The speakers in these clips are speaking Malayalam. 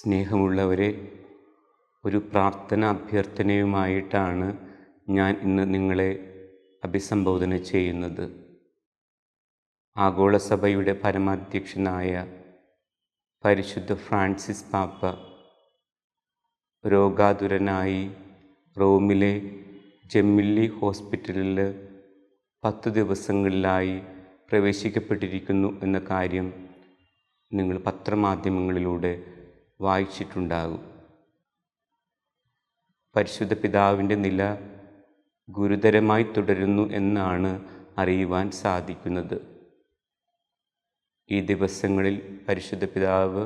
സ്നേഹമുള്ളവരെ, ഒരു പ്രാർത്ഥന അഭ്യർത്ഥനയുമായിട്ടാണ് ഞാൻ ഇന്ന് നിങ്ങളെ അഭിസംബോധന ചെയ്യുന്നത്. ആഗോള സഭയുടെ പരമാധ്യക്ഷനായ പരിശുദ്ധ ഫ്രാൻസിസ് പാപ്പ രോഗാതുരനായി റോമിലെ ജെമ്മില്ലി ഹോസ്പിറ്റലിൽ 10 ദിവസങ്ങളിലായി പ്രവേശിക്കപ്പെട്ടിരിക്കുന്നു എന്ന കാര്യം നിങ്ങൾ പത്രമാധ്യമങ്ങളിലൂടെ വായിച്ചിട്ടുണ്ടാകും. പരിശുദ്ധ പിതാവിൻ്റെ നില ഗുരുതരമായി തുടരുന്നു എന്നാണ് അറിയുവാൻ സാധിക്കുന്നത്. ഈ ദിവസങ്ങളിൽ പരിശുദ്ധ പിതാവ്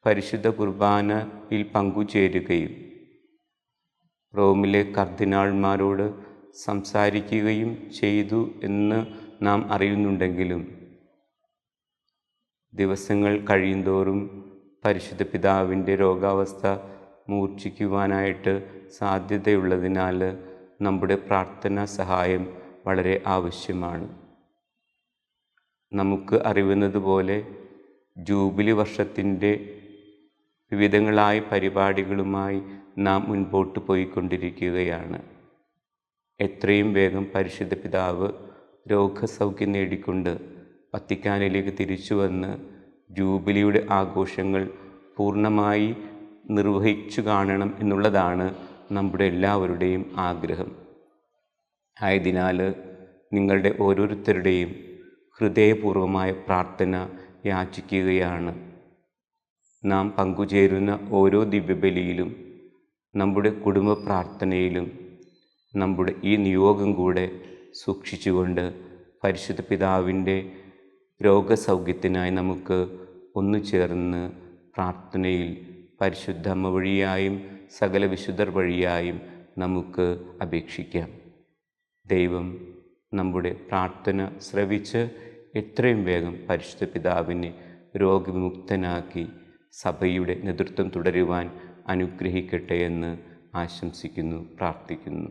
പരിശുദ്ധ കുർബാനയിൽ പങ്കുചേരുകയും റോമിലെ കർദിനാൾമാരോട് സംസാരിക്കുകയും ചെയ്തു എന്ന് നാം അറിയുന്നുണ്ടെങ്കിലും ദിവസങ്ങൾ കഴിയുന്തോറും പരിശുദ്ധ പിതാവിൻ്റെ രോഗാവസ്ഥ മൂർച്ഛിക്കുവാനായിട്ട് സാധ്യതയുള്ളതിനാൽ നമ്മുടെ പ്രാർത്ഥനാ സഹായം വളരെ ആവശ്യമാണ്. നമുക്ക് അറിയുന്നതുപോലെ ജൂബിലി വർഷത്തിൻ്റെ വിവിധങ്ങളായ പരിപാടികളുമായി നാം മുൻപോട്ട് പോയിക്കൊണ്ടിരിക്കുകയാണ്. എത്രയും വേഗം പരിശുദ്ധ പിതാവ് രോഗസൗഖ്യം നേടിക്കൊണ്ട് വത്തിക്കാനിലേക്ക് തിരിച്ചു വന്ന് ജൂബിലിയുടെ ആഘോഷങ്ങൾ പൂർണ്ണമായി നിർവഹിച്ചു കാണണം എന്നുള്ളതാണ് നമ്മുടെ എല്ലാവരുടെയും ആഗ്രഹം. ആയതിനാൽ നിങ്ങളുടെ ഓരോരുത്തരുടെയും ഹൃദയപൂർവമായ പ്രാർത്ഥന യാചിക്കുകയാണ്. നാം പങ്കുചേരുന്ന ഓരോ ദിവ്യബലിയിലും നമ്മുടെ കുടുംബ പ്രാർത്ഥനയിലും നമ്മുടെ ഈ നിയോഗം കൂടെ സൂക്ഷിച്ചുകൊണ്ട് പരിശുദ്ധ പിതാവിൻ്റെ രോഗസൗഖ്യത്തിനായി നമുക്ക് ഒന്നുചേർന്ന് പ്രാർത്ഥനയിൽ പരിശുദ്ധ അമ്മ വഴിയായും സകല വിശുദ്ധർ വഴിയായും നമുക്ക് അപേക്ഷിക്കാം. ദൈവം നമ്മുടെ പ്രാർത്ഥന ശ്രവിച്ച് എത്രയും വേഗം പരിശുദ്ധ പിതാവിനെ രോഗവിമുക്തനാക്കി സഭയുടെ നേതൃത്വം തുടരുവാൻ അനുഗ്രഹിക്കട്ടെ എന്ന് ആശംസിക്കുന്നു, പ്രാർത്ഥിക്കുന്നു.